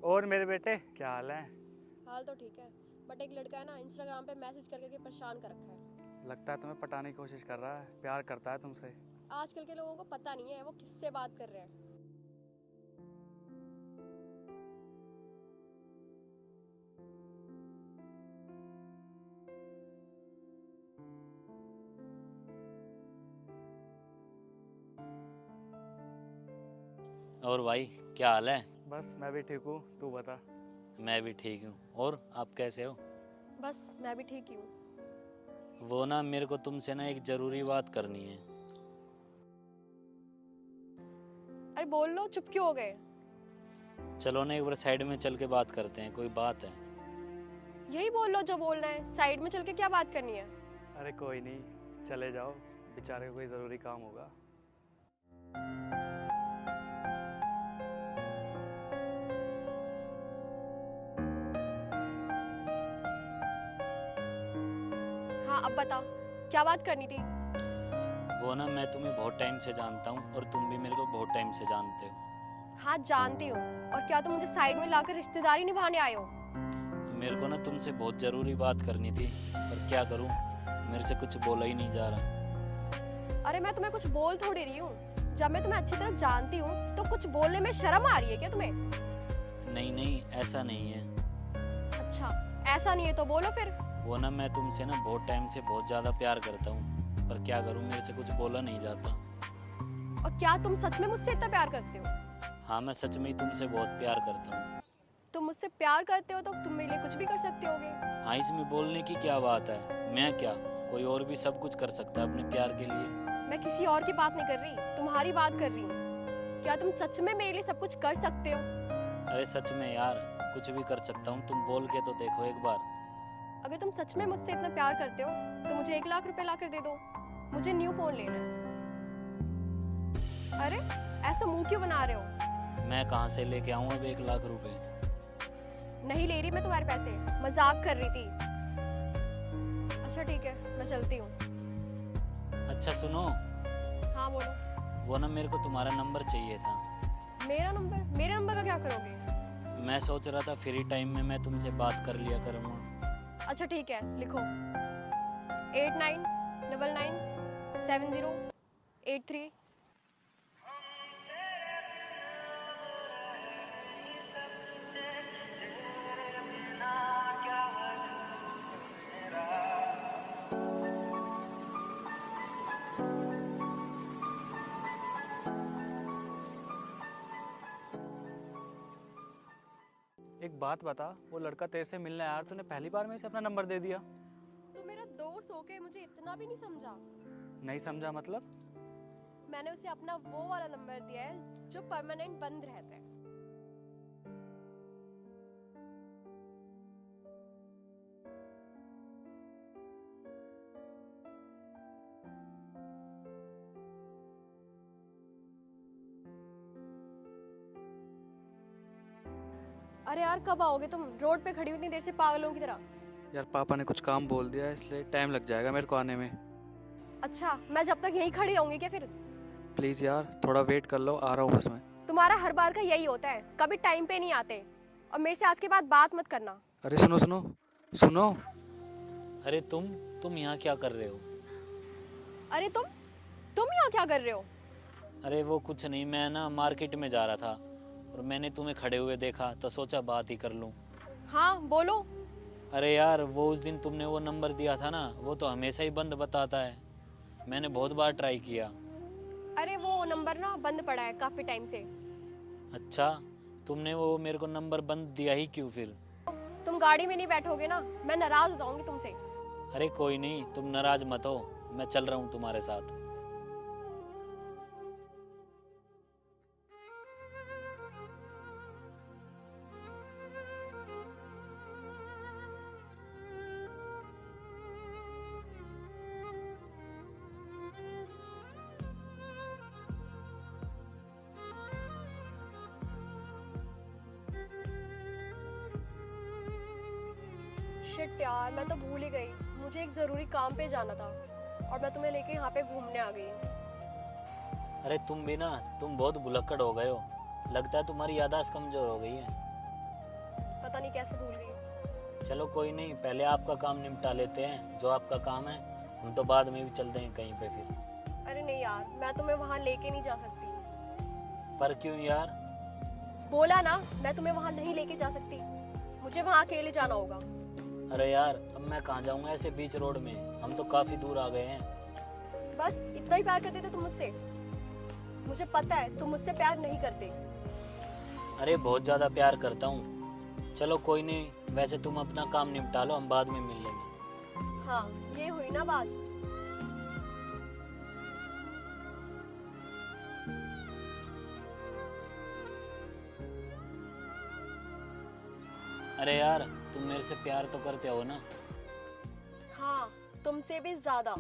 और मेरे बेटे क्या हाल है? हाल तो ठीक है, बट एक लड़का है ना इंस्टाग्राम पे मैसेज करके परेशान कर रखा है। लगता है तुम्हें पटाने की कोशिश कर रहा है, प्यार करता है तुमसे। आजकल के लोगों को पता नहीं है वो किससे बात कर रहे हैं। और भाई, क्या हाल है? बस मैं भी ठीक हूँ, तू बता। मैं भी ठीक हूँ। और आप कैसे हो? बस मैं भी ठीक ही हूँ। वो ना, मेरे को तुमसे ना एक ज़रूरी बात करनी है। अरे बोल लो, चुप क्यों हो गए? चलो ना, एक बार साइड में चल के बात करते हैं, कोई बात है। यही बोल लो जो बोलना है, साइड में चल के क्या बात करनी है? अरे कोई नहीं, चले जाओ, बेचारे को कोई ज़रूरी काम होगा। हाँ अब बता, क्या बात करनी थी? वो ना, मैं तुम्हें बहुत टाइम से जानता हूँ और तुम भी मेरे को बहुत टाइम से जानते हो। हाँ जानती हूँ। और क्या तुम मुझे साइड में लाकर रिश्तेदारी निभाने आए हो? मेरे को ना तुमसे बहुत ज़रूरी बात करनी थी, पर क्या करूँ, मेरे से कुछ बोला ही नहीं जा रहा। अरे मैं तुम्हें कुछ बोल थोड़ी रही हूँ। जब मैं तुम्हें अच्छी तरह जानती हूँ तो कुछ बोलने में शर्म आ रही है क्या तुम्हें? नहीं नहीं, ऐसा नहीं है। अच्छा, ऐसा नहीं है तो बोलो फिर। वो ना, मैं तुमसे ना बहुत टाइम से बहुत ज़्यादा प्यार करता हूँ, पर क्या करूँ, मेरे से कुछ बोला नहीं जाता। और क्या तुम सच में मुझसे इतना प्यार करते हो? हाँ, मैं सच में ही तुमसे बहुत प्यार करता हूँ। तुम मुझसे प्यार करते हो तो तुम मेरे लिए कुछ भी कर सकते होगे। हाँ, इसमें बोलने की क्या बात है? मैं क्या, कोई और भी सब कुछ कर सकता है अपने प्यार के लिए। मैं किसी और की बात नहीं कर रही, तुम्हारी बात कर रही हूँ। क्या तुम सच में मेरे लिए सब कुछ कर सकते हो? अरे सच में यार, कुछ भी कर सकता हूँ, तुम बोल के तो देखो एक बार। अगर तुम सच में मुझसे इतना प्यार करते हो तो मुझे 1 लाख रुपए ला कर दे दो। मुझे न्यू फोन लेना है। अरे ऐसा मुंह क्यों बना रहे हो? मैं कहाँ से लेके आऊँ अब 1 लाख रुपए? नहीं ले रही मैं तुम्हारे पैसे, मजाक कर रही थी। अच्छा ठीक है, मैं चलती हूँ। अच्छा सुनो, हाँ बोलो। वो ना, मेरे को तुम्हारा नंबर चाहिए था। मेरा नंबर? मेरे नंबर का क्या करोगे? मैं सोच रहा था फ्री टाइम में मैं तुमसे बात कर लिया करूँगा। अच्छा ठीक है, लिखो 89997083। एक बात बता, वो लड़का तेरे से मिलने आया, तूने पहली बार में इसे अपना नंबर दे दिया? तो मेरा दोस्त होके मुझे इतना भी नहीं समझा? नहीं समझा मतलब? मैंने उसे अपना वो वाला नंबर दिया है जो परमानेंट बंद रहता है। अरे यार कब आओगे तुम? रोड पे खड़ी हुई इतनी देर से पागलों की तरह। यार पापा ने कुछ काम बोल दिया, इसलिए टाइम लग जाएगा मेरे को आने में। अच्छा, मैं जब तक यहीं खड़ी रहूंगी क्या फिर? प्लीज़ यार, थोड़ा वेट कर लो, आ रहा हूँ बस मैं। तुम्हारा हर बार का यही होता है, कभी टाइम पे नहीं आते। और मेरे से आज के बाद बात मत करना। अरे सुनो सुनो सुनो। अरे तुम यहाँ क्या कर रहे हो? अरे तुम यहाँ क्या कर रहे हो? अरे वो कुछ नहीं, मैं ना मार्केट में जा रहा था और मैंने तुम्हें खड़े हुए देखा तो सोचा बात ही कर लूँ। हाँ बोलो। अरे यार, वो उस दिन तुमने वो नंबर दिया था ना, वो तो हमेशा ही बंद बताता है। मैंने बहुत बार ट्राई किया। अरे वो नंबर ना बंद पड़ा है काफी टाइम से। अच्छा, तुमने वो मेरे को नंबर बंद दिया ही क्यों फिर? तुम गाड़ी में नहीं बैठोगे ना, मैं नाराज हो जाऊंगी तुमसे। अरे कोई नहीं, तुम नाराज मत हो, मैं चल रहा हूँ तुम्हारे साथ। शिट यार, मैं तो भूल ही गई, मुझे एक जरूरी काम पे जाना था और मैं तुम्हें लेके यहाँ पे घूमने आ गई। अरे तुम भी ना, तुम बहुत भुलक्कड़ हो गए हो। लगता है तुम्हारी याददाश्त कमजोर हो गई है। पता नहीं कैसे भूल गई। चलो कोई नहीं, पहले आपका काम निपटा लेते हैं, जो आपका काम है। हम तो बाद में भी चलते हैं कहीं पे फिर। अरे नहीं यार, मैं तुम्हें वहाँ लेके नहीं जा सकती। पर क्यों यार? बोला ना, मैं तुम्हें वहाँ नहीं लेके जा सकती। मुझे वहाँ अकेले जाना होगा। अरे यार, अब मैं कहाँ जाऊंगा ऐसे बीच रोड में, हम तो काफी दूर आ गए हैं। बस इतना ही प्यार करते थे तुम मुझसे? मुझे पता है तुम मुझसे प्यार नहीं करते। अरे बहुत ज्यादा प्यार करता हूँ। चलो कोई नहीं, वैसे तुम अपना काम निपटा लो, हम बाद में मिल लेंगे। हाँ, ये हुई ना बात। अरे यार, तुम मेरे से प्यार तो करते हो ना? हाँ, तुमसे भी ज्यादा।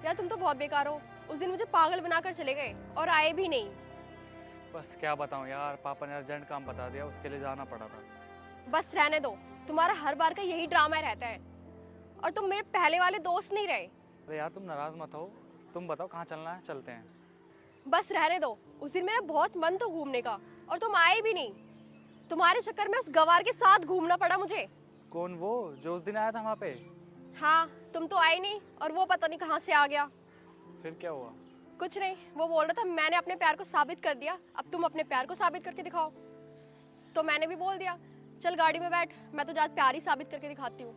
यार तुम तो बहुत बेकार हो। उस दिन मुझे पागल बनाकर चले गए और आए भी नहीं। बस क्या बताऊं यार, पापा ने अर्जेंट काम बता दिया, उसके लिए जाना पड़ा था। बस रहने दो, तुम्हारा हर बार का यही ड्रामा रहता है। और तुम मेरे पहले वाले दोस्त नहीं रहे। अरे यार तुम नाराज मत हो, तुम बताओ कहाँ चलना है, चलते हैं। बस रहने दो, उस दिन मेरा बहुत मन था घूमने का और तुम आए भी नहीं। तुम्हारे चक्कर में उस गवार के साथ घूमना पड़ा मुझे। कौन वो जो उस दिन आया था वहाँ पे? हाँ, तुम तो आए नहीं और वो पता नहीं कहाँ से आ गया। फिर क्या हुआ? कुछ नहीं, वो बोल रहा था मैंने अपने प्यार को साबित कर दिया, अब तुम अपने प्यार को साबित करके दिखाओ। तो मैंने भी बोल दिया, चल गाड़ी में बैठ, मैं तो आज प्यार ही साबित करके दिखाती हूँ।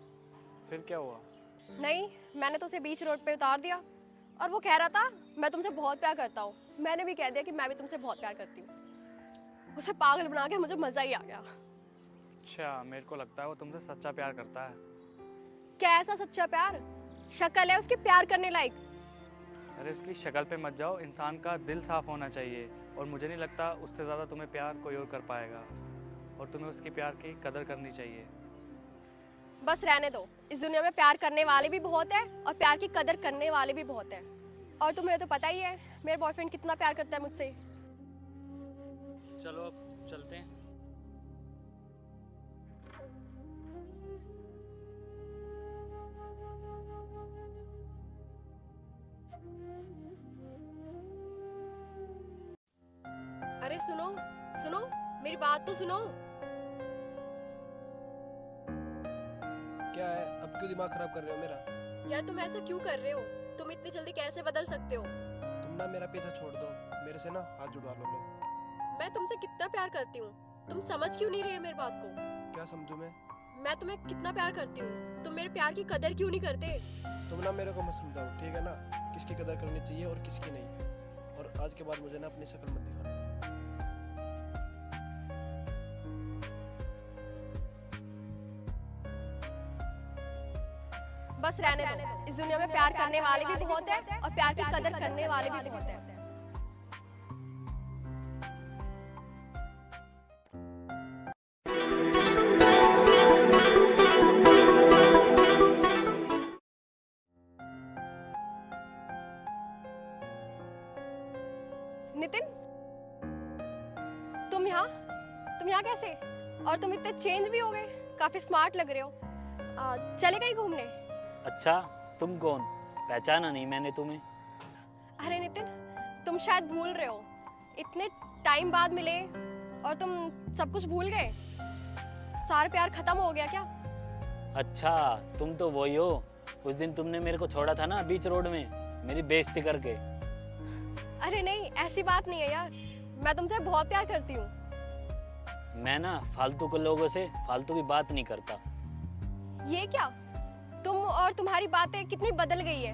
फिर क्या हुआ? नहीं, मैंने तो उसे बीच रोड पे उतार दिया और वो कह रहा था मैं तुमसे बहुत प्यार करता हूँ। मैंने भी कह दिया कि मैं भी तुमसे बहुत प्यार करती हूँ। उसे पागल बना के मुझे मजा ही आ गया। अच्छा, मेरे को लगता है वो तुमसे सच्चा प्यार करता है। कैसा सच्चा प्यार? शक्ल है उसकी प्यार करने लायक। अरे उसकी शक्ल पे मत जाओ, इंसान का दिल साफ होना चाहिए। और मुझे नहीं लगता उससे ज़्यादा तुम्हें प्यार कोई और कर पाएगा। और तुम्हें उसकी प्यार की कदर करनी चाहिए। बस रहने दो, इस दुनिया में प्यार करने वाले भी बहुत है और प्यार की कदर करने वाले भी बहुत है। और तुम्हें तो पता ही है मेरे बॉयफ्रेंड कितना प्यार करता है मुझसे। चलो अब चलते हैं। अरे सुनो सुनो, मेरी बात तो सुनो। क्या है, अब क्यों दिमाग खराब कर रहे हो मेरा? यार तुम ऐसा क्यों कर रहे हो? तुम इतनी जल्दी कैसे बदल सकते हो? तुम ना मेरा पीछा छोड़ दो, मेरे से ना हाथ जुड़वा लो। मैं तुमसे कितना प्यार करती हूँ, तुम समझ क्यों नहीं रहे मेरी बात को? क्या समझूं मैं तुम्हें कितना प्यार करती हूँ, तुम मेरे प्यार की कदर क्यों नहीं करते? तुम ना मेरे को मत समझाओ, ठीक है ना? किसकी कदर करनी चाहिए और किसकी नहीं। और आज के बाद मुझे ना अपनी शक्ल मत दिखाना। बस रहने दो, इस दुनिया में प्यार करने वाले भी बहुत है और प्यार की कदर करने वाले भी बहुत है। नितिन, तुम यहाँ कैसे? और तुम इतने चेंज भी हो गए, काफी स्मार्ट लग रहे हो। चले कहीं घूमने? अच्छा, तुम कौन? पहचाना नहीं मैंने तुम्हें। अरे नितिन, तुम शायद भूल रहे हो, इतने टाइम बाद मिले और तुम सब कुछ भूल गए। सारा प्यार खत्म हो गया क्या? अच्छा, तुम तो वही हो, उस दिन तुमने मेरे को छोड़ा था ना बीच रोड में, मेरी बेइज्जती करके। अरे नहीं, ऐसी बात नहीं है यार, मैं तुमसे बहुत प्यार करती हूँ। मैं ना फालतू के लोगों से फालतू की बात नहीं करता। ये क्या? तुम और तुम्हारी बातें कितनी बदल गई है।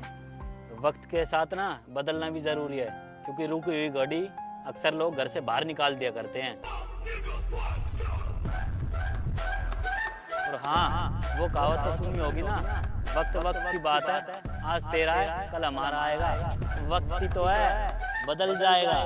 वक्त के साथ ना बदलना भी जरूरी है, क्योंकि रुकी हुई घड़ी अक्सर लोग घर से बाहर निकाल दिया करते हैं। और हाँ, वो कहावत तो सुनी होगी ना, वक्त वक्त की बात है, आज तेरा है कल हमारा आएगा। वक्त ही तो है, बदल जाएगा।